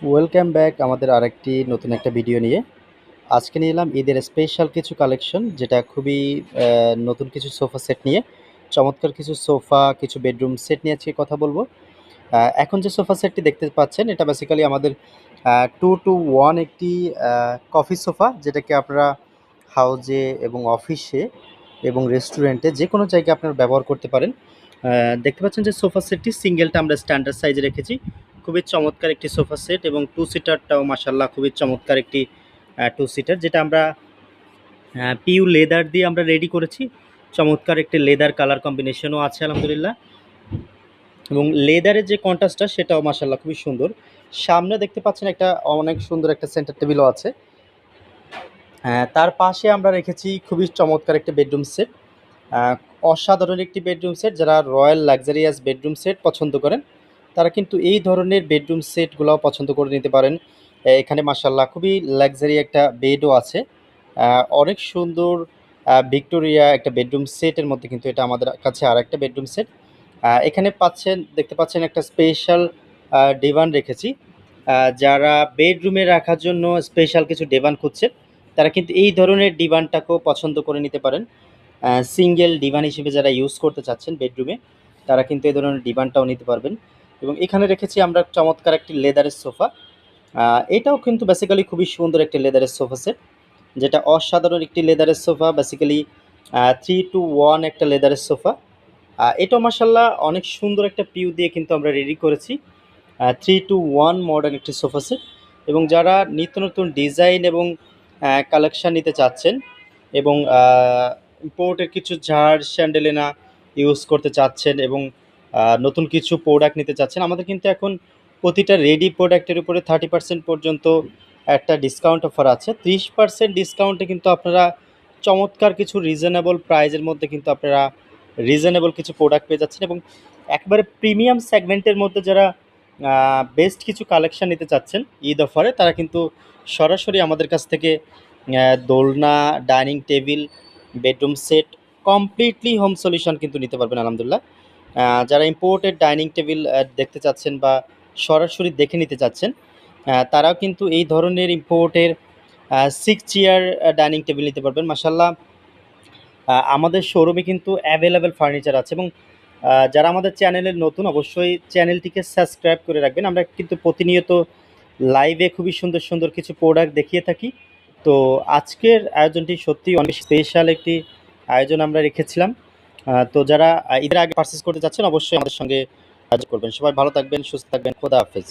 Welcome back আমাদের আরেকটি নতুন একটা ভিডিও নিয়ে। আজকে নিয়ে এলাম ঈদের স্পেশাল কিছু কালেকশন, যেটা খুবই নতুন কিছু সোফা সেট নিয়ে। চমৎকার কিছু সোফা, কিছু বেডরুম সেট নিয়ে আজকে কথা বলবো। এখন যে সোফা সেটটি দেখতে পাচ্ছেন, এটা বেসিক্যালি আমাদের 2-to-1 একটি কফি সোফা, যেটাকে আপনারা হাউজে এবং অফিসে এবং রেস্টুরেন্টে যে কোনো জায়গায় আপনারা ব্যবহার করতে পারেন। দেখতে পাচ্ছেন যে সোফা সেটটি সিঙ্গেলটা আমরা স্ট্যান্ডার্ড সাইজে রেখেছি। খুবই চমৎকার একটি সোফা সেট, এবং টু সিটারটাও মাশাল্লাহ খুবই চমৎকার একটি টু সিটার, যেটা আমরা পিউ লেদার দিয়ে আমরা রেডি করেছি। চমৎকার একটি লেদার কালার কম্বিনেশনও আছে আলহামদুলিল্লাহ, এবং লেদারের যে কন্ট্রাস্টটা সেটাও মাশাল্লাহ খুবই সুন্দর। সামনে দেখতে পাচ্ছেন একটা অনেক সুন্দর একটা সেন্টার টেবিলও আছে। তার পাশে আমরা রেখেছি খুবই চমৎকার একটি বেডরুম সেট। আহ, অসাধারণ একটি বেডরুম সেট। যারা রয়্যাল লাক্সারিয়াস বেডরুম সেট পছন্দ করেন, তারা কিন্তু এই ধরনের বেডরুম সেটগুলোও পছন্দ করে নিতে পারেন। এখানে মাশাল্লাহ খুবই লাক্সারি একটা বেডও আছে। অনেক সুন্দর ভিক্টোরিয়া একটা বেডরুম সেটের মধ্যে কিন্তু এটা আমাদের কাছে আর একটা বেডরুম সেট। এখানে দেখতে পাচ্ছেন একটা স্পেশাল ডিভান রেখেছি। যারা বেডরুমে রাখার জন্য স্পেশাল কিছু ডিভান খুঁজছেন, তারা কিন্তু এই ধরনের ডিভানটাকেও পছন্দ করে নিতে পারেন। সিঙ্গেল ডিভান হিসেবে যারা ইউজ করতে চাচ্ছেন বেডরুমে, তারা কিন্তু এই ধরনের ডিভানটাও নিতে পারবেন। এবং এখানে রেখেছি আমরা চমৎকার একটি লেদারের সোফা। এটাও কিন্তু বেসিক্যালি খুবই সুন্দর একটি লেদারের সোফা সেট, যেটা অসাধারণ একটি লেদারের সোফা। বেসিক্যালি 3-to-1 একটা লেদারের সোফা। এটাও মাসাল্লাহ অনেক সুন্দর একটা পিউ দিয়ে কিন্তু আমরা রেডি করেছি। 3-to-1 মডার্ন একটি সোফা সেট। এবং যারা নিত্য নতুন ডিজাইন এবং কালেকশান নিতে চাচ্ছেন, এবং ইম্পোর্টের কিছু ঝাড় স্যান্ডেলিনা ইউজ করতে চাচ্ছেন, এবং নতুন কিছু প্রোডাক্ট নিতে চাচ্ছেন, আমাদের কিন্তু এখন প্রতিটা রেডি প্রোডাক্টের উপরে 30% পর্যন্ত একটা ডিসকাউন্ট অফার আছে। 30% ডিসকাউন্টে কিন্তু আপনারা চমৎকার কিছু রিজনেবল প্রাইজের মধ্যে কিন্তু আপনারা রিজনেবল কিছু প্রোডাক্ট পেয়ে যাচ্ছেন। এবং একবারে প্রিমিয়াম সেগমেন্টের মধ্যে যারা বেস্ট কিছু কালেকশান নিতে চাচ্ছেন ঈদ অফারে, তারা কিন্তু সরাসরি আমাদের কাছ থেকে দোলনা, dining table, bedroom set, completely home solution কিন্তু নিতে পারবেন আলহামদুলিল্লাহ। যারা ইম্পোর্টেড ডাইনিং টেবিল দেখতে চাচ্ছেন বা সরাসরি দেখে নিতে চাচ্ছেন, তারাও কিন্তু এই ধরনের ইম্পোর্টের 6 চেয়ার ডাইনিং টেবিল নিতে পারবেন মাসাল্লাহ। আমাদের শোরুমে কিন্তু অ্যাভেলেবেল ফার্নিচার আছে। এবং যারা আমাদের চ্যানেলের নতুন, অবশ্যই চ্যানেলটিকে সাবস্ক্রাইব করে রাখবেন। আমরা কিন্তু প্রতিনিয়ত লাইভে খুবই সুন্দর সুন্দর কিছু প্রোডাক্ট দেখিয়ে থাকি। তো আজকের আয়োজনটি সত্যিই অনেক স্পেশাল একটি আয়োজন আমরা রেখেছিলাম। তো যারা ঈদের আগে পারচেস করতে যাচ্ছেন, অবশ্যই আমাদের সঙ্গে যোগাযোগ করবেন। সবাই ভালো থাকবেন, সুস্থ থাকবেন। খোদা হাফেজ।